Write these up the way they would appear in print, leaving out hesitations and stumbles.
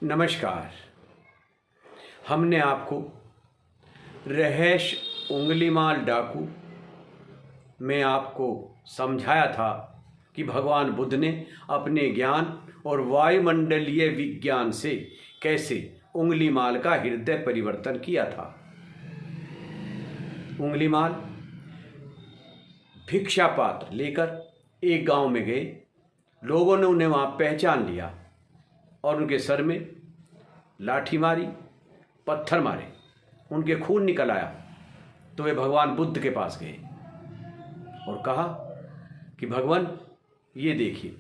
नमस्कार। हमने आपको रहस्य उंगलीमाल डाकू में आपको समझाया था कि भगवान बुद्ध ने अपने ज्ञान और वायुमंडलीय विज्ञान से कैसे उंगलीमाल का हृदय परिवर्तन किया था। उंगलीमाल भिक्षा पात्र लेकर एक गांव में गए। लोगों ने उन्हें वहां पहचान लिया और उनके सर में लाठी मारी, पत्थर मारे, उनके खून निकल आया। तो वे भगवान बुद्ध के पास गए और कहा कि भगवान ये देखिए।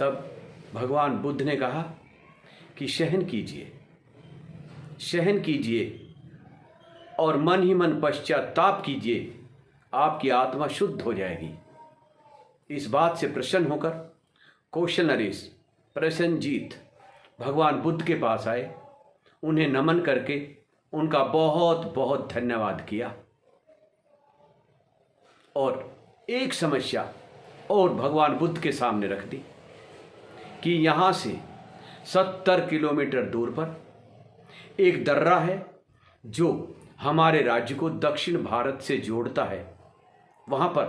तब भगवान बुद्ध ने कहा कि सहन कीजिए, सहन कीजिए और मन ही मन पश्चाताप कीजिए, आपकी आत्मा शुद्ध हो जाएगी। इस बात से प्रसन्न होकर कौशल नरेश प्रसन्नजीत भगवान बुद्ध के पास आए। उन्हें नमन करके उनका बहुत बहुत धन्यवाद किया और एक समस्या और भगवान बुद्ध के सामने रख दी कि यहाँ से 70 किलोमीटर दूर पर एक दर्रा है जो हमारे राज्य को दक्षिण भारत से जोड़ता है। वहाँ पर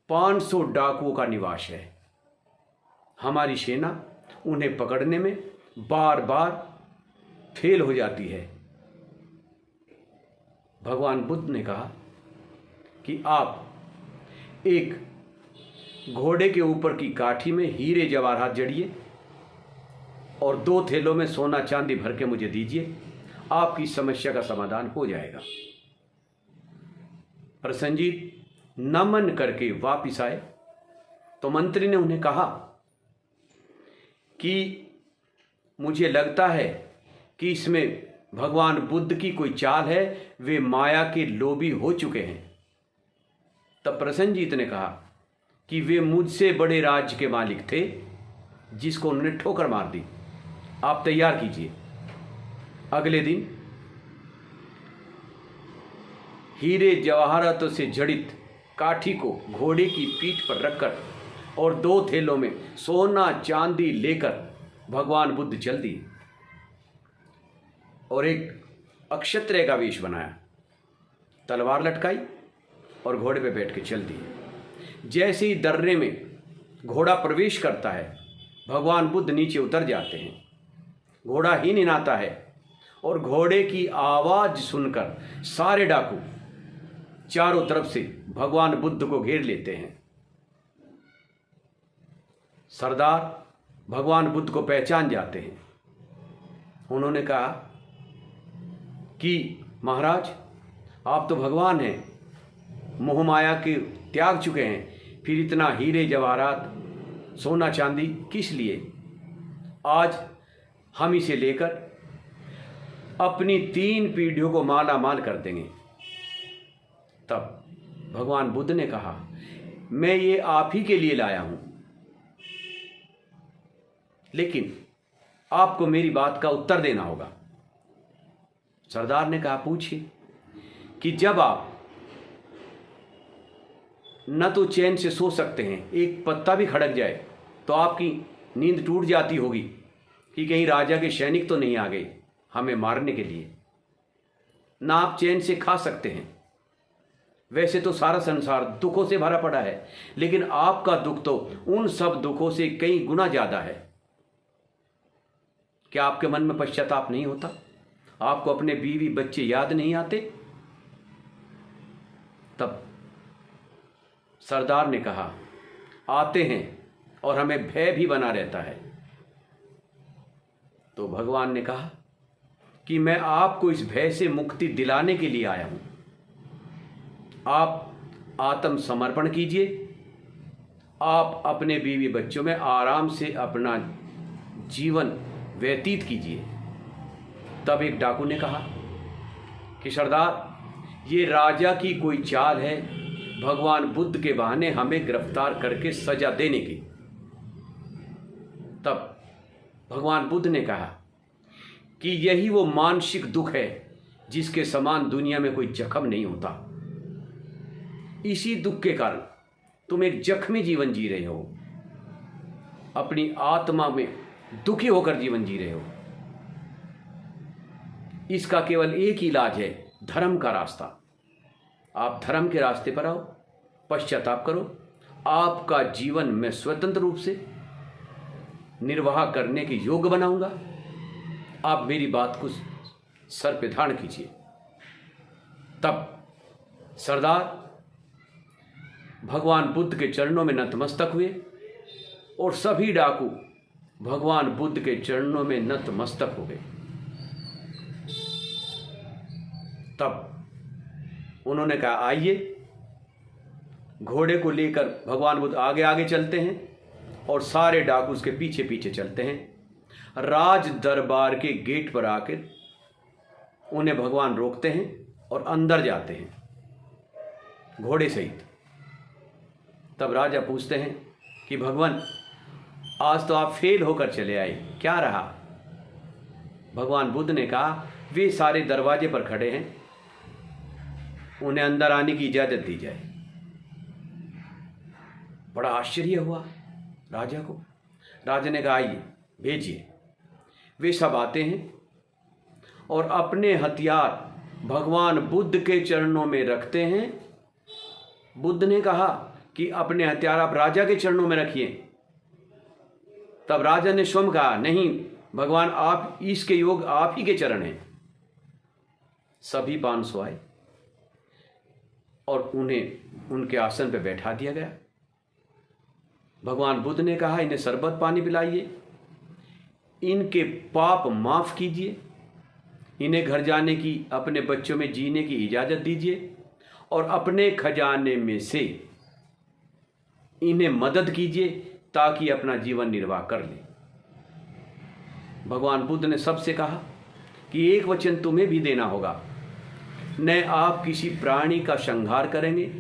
500 डाकुओं का निवास है। हमारी सेना उन्हें पकड़ने में बार बार फेल हो जाती है। भगवान बुद्ध ने कहा कि आप एक घोड़े के ऊपर की काठी में हीरे जवाहरात जड़िए और 2 थैलों में सोना चांदी भर के मुझे दीजिए, आपकी समस्या का समाधान हो जाएगा। प्रसन्नजीत नमन करके वापिस आए तो मंत्री ने उन्हें कहा कि मुझे लगता है कि इसमें भगवान बुद्ध की कोई चाल है, वे माया के लोभी हो चुके हैं। तब प्रसन्नजीत ने कहा कि वे मुझसे बड़े राज्य के मालिक थे जिसको उन्होंने ठोकर मार दी। आप तैयार कीजिए। अगले दिन हीरे जवाहरातों से जड़ित काठी को घोड़े की पीठ पर रखकर और 2 थैलों में सोना चांदी लेकर भगवान बुद्ध चल दिए और एक अक्षत्रिय का वेश बनाया, तलवार लटकाई और घोड़े पे बैठ के चल दिए। जैसे ही दर्रे में घोड़ा प्रवेश करता है, भगवान बुद्ध नीचे उतर जाते हैं। घोड़ा ही निनाता है और घोड़े की आवाज़ सुनकर सारे डाकू चारों तरफ से भगवान बुद्ध को घेर लेते हैं। सरदार भगवान बुद्ध को पहचान जाते हैं। उन्होंने कहा कि महाराज, आप तो भगवान हैं, मोह माया के त्याग चुके हैं, फिर इतना हीरे जवाहरात सोना चांदी किस लिए? आज हम इसे लेकर अपनी 3 पीढ़ियों को माला माल कर देंगे। तब भगवान बुद्ध ने कहा, मैं ये आप ही के लिए लाया हूं, लेकिन आपको मेरी बात का उत्तर देना होगा। सरदार ने कहा, पूछिए। कि जब आप न तो चैन से सो सकते हैं, एक पत्ता भी खड़क जाए तो आपकी नींद टूट जाती होगी कि कहीं राजा के सैनिक तो नहीं आ गए हमें मारने के लिए। ना आप चैन से खा सकते हैं। वैसे तो सारा संसार दुखों से भरा पड़ा है, लेकिन आपका दुख तो उन सब दुखों से कई गुना ज्यादा है। क्या आपके मन में पश्चाताप नहीं होता? आपको अपने बीवी बच्चे याद नहीं आते? तब सरदार ने कहा, आते हैं और हमें भय भी बना रहता है। तो भगवान ने कहा कि मैं आपको इस भय से मुक्ति दिलाने के लिए आया हूं। आप आत्मसमर्पण कीजिए, आप अपने बीवी बच्चों में आराम से अपना जीवन व्यतीत कीजिए। तब एक डाकू ने कहा कि सरदार, ये राजा की कोई चाल है भगवान बुद्ध के बहाने हमें गिरफ्तार करके सजा देने की। तब भगवान बुद्ध ने कहा कि यही वो मानसिक दुख है जिसके समान दुनिया में कोई जख्म नहीं होता। इसी दुख के कारण तुम एक जख्मी जीवन जी रहे हो। अपनी आत्मा में दुखी होकर जीवन जी रहे हो। इसका केवल एक ही इलाज है, धर्म का रास्ता। आप धर्म के रास्ते पर आओ, पश्चाताप करो, आपका जीवन मैं स्वतंत्र रूप से निर्वाह करने के योग्य बनाऊंगा। आप मेरी बात को सर पे धारण कीजिए। तब सरदार भगवान बुद्ध के चरणों में नतमस्तक हुए और सभी डाकू भगवान बुद्ध के चरणों में नतमस्तक हो गए। तब उन्होंने कहा, आइए घोड़े को लेकर भगवान बुद्ध आगे आगे चलते हैं और सारे डाकू उसके पीछे पीछे चलते हैं। राज दरबार के गेट पर आकर उन्हें भगवान रोकते हैं और अंदर जाते हैं घोड़े सहित। तब राजा पूछते हैं कि भगवान, आज तो आप फेल होकर चले आए, क्या रहा? भगवान बुद्ध ने कहा, वे सारे दरवाजे पर खड़े हैं, उन्हें अंदर आने की इजाजत दी जाए। बड़ा आश्चर्य हुआ राजा को। राजा ने कहा, आइए भेजिए। वे सब आते हैं और अपने हथियार भगवान बुद्ध के चरणों में रखते हैं। बुद्ध ने कहा कि अपने हथियार आप राजा के चरणों में रखिए। तब राजा ने स्वयं कहा, नहीं भगवान, आप इसके योग आप ही के चरण हैं। सभी 500 आए और उन्हें उनके आसन पर बैठा दिया गया। भगवान बुद्ध ने कहा, इन्हें शरबत पानी पिलाइए, इनके पाप माफ कीजिए, इन्हें घर जाने की, अपने बच्चों में जीने की इजाज़त दीजिए और अपने खजाने में से इन्हें मदद कीजिए ताकि अपना जीवन निर्वाह कर ले। भगवान बुद्ध ने सबसे कहा कि एक वचन तुम्हें भी देना होगा, न आप किसी प्राणी का संहार करेंगे,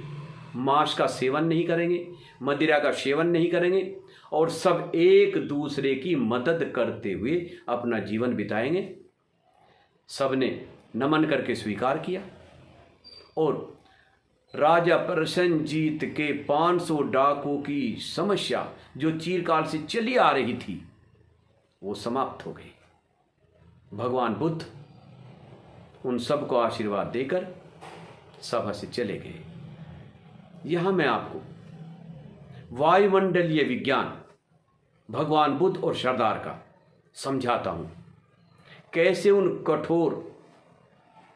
मांस का सेवन नहीं करेंगे, मदिरा का सेवन नहीं करेंगे और सब एक दूसरे की मदद करते हुए अपना जीवन बिताएंगे। सबने नमन करके स्वीकार किया और राजा प्रसन्नजीत के 500 डाकुओं की समस्या जो चिरकाल से चली आ रही थी वो समाप्त हो गई। भगवान बुद्ध उन सबको आशीर्वाद देकर सभा से चले गए। यहां मैं आपको वायुमंडलीय विज्ञान भगवान बुद्ध और सरदार का समझाता हूं, कैसे उन कठोर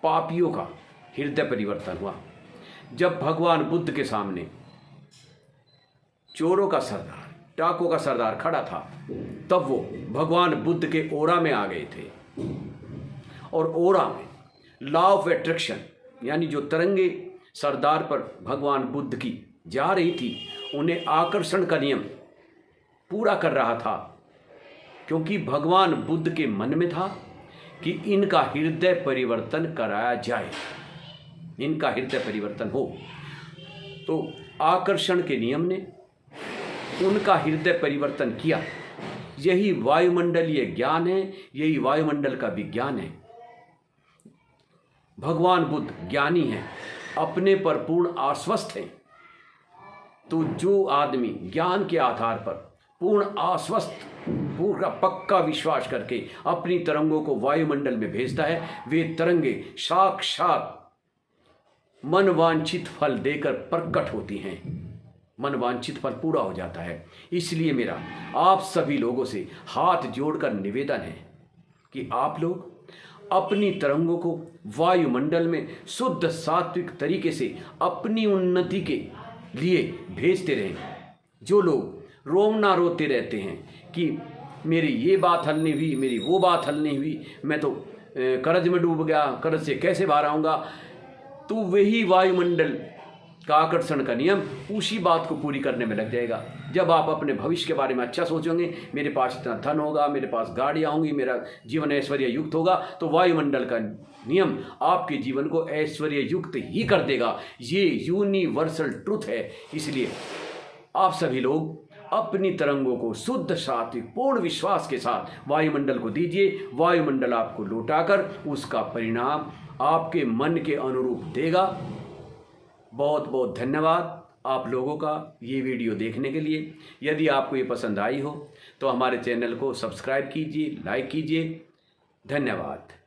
पापियों का हृदय परिवर्तन हुआ। जब भगवान बुद्ध के सामने चोरों का सरदार, डाकुओं का सरदार खड़ा था, तब वो भगवान बुद्ध के ओरा में आ गए थे और ओरा में लॉ ऑफ अट्रैक्शन यानी जो तरंगे सरदार पर भगवान बुद्ध की जा रही थी, उन्हें आकर्षण का नियम पूरा कर रहा था, क्योंकि भगवान बुद्ध के मन में था कि इनका हृदय परिवर्तन कराया जाए, इनका हृदय परिवर्तन हो। तो आकर्षण के नियम ने उनका हृदय परिवर्तन किया। यही वायुमंडलीय ज्ञान है, यही वायुमंडल का विज्ञान है। भगवान बुद्ध ज्ञानी हैं, अपने पर पूर्ण आश्वस्त हैं। तो जो आदमी ज्ञान के आधार पर पूर्ण आश्वस्त, पूरा पक्का विश्वास करके अपनी तरंगों को वायुमंडल में भेजता है, वे तरंगे साक्षात मनवांछित फल देकर प्रकट होती हैं। मनवांछित फल पूरा हो जाता है। इसलिए मेरा आप सभी लोगों से हाथ जोड़कर निवेदन है कि आप लोग अपनी तरंगों को वायुमंडल में शुद्ध सात्विक तरीके से अपनी उन्नति के लिए भेजते रहें। जो लोग रोना रोते रहते हैं कि मेरी ये बात हल नहीं हुई, मेरी वो बात हल नहीं हुई, मैं तो कर्ज में डूब गया, कर्ज से कैसे बाहर आऊँगा, तो वही वायुमंडल का आकर्षण का नियम उसी बात को पूरी करने में लग जाएगा। जब आप अपने भविष्य के बारे में अच्छा सोचोगे, मेरे पास इतना धन होगा, मेरे पास गाड़ियाँ होंगी, मेरा जीवन ऐश्वर्य युक्त होगा, तो वायुमंडल का नियम आपके जीवन को ऐश्वर्य युक्त ही कर देगा। ये यूनिवर्सल ट्रुथ है। इसलिए आप सभी लोग अपनी तरंगों को शुद्ध सात्विक पूर्ण विश्वास के साथ वायुमंडल को दीजिए। वायुमंडल आपको लौटाकर उसका परिणाम आपके मन के अनुरूप देगा। बहुत बहुत धन्यवाद आप लोगों का ये वीडियो देखने के लिए। यदि आपको ये पसंद आई हो तो हमारे चैनल को सब्सक्राइब कीजिए, लाइक कीजिए। धन्यवाद।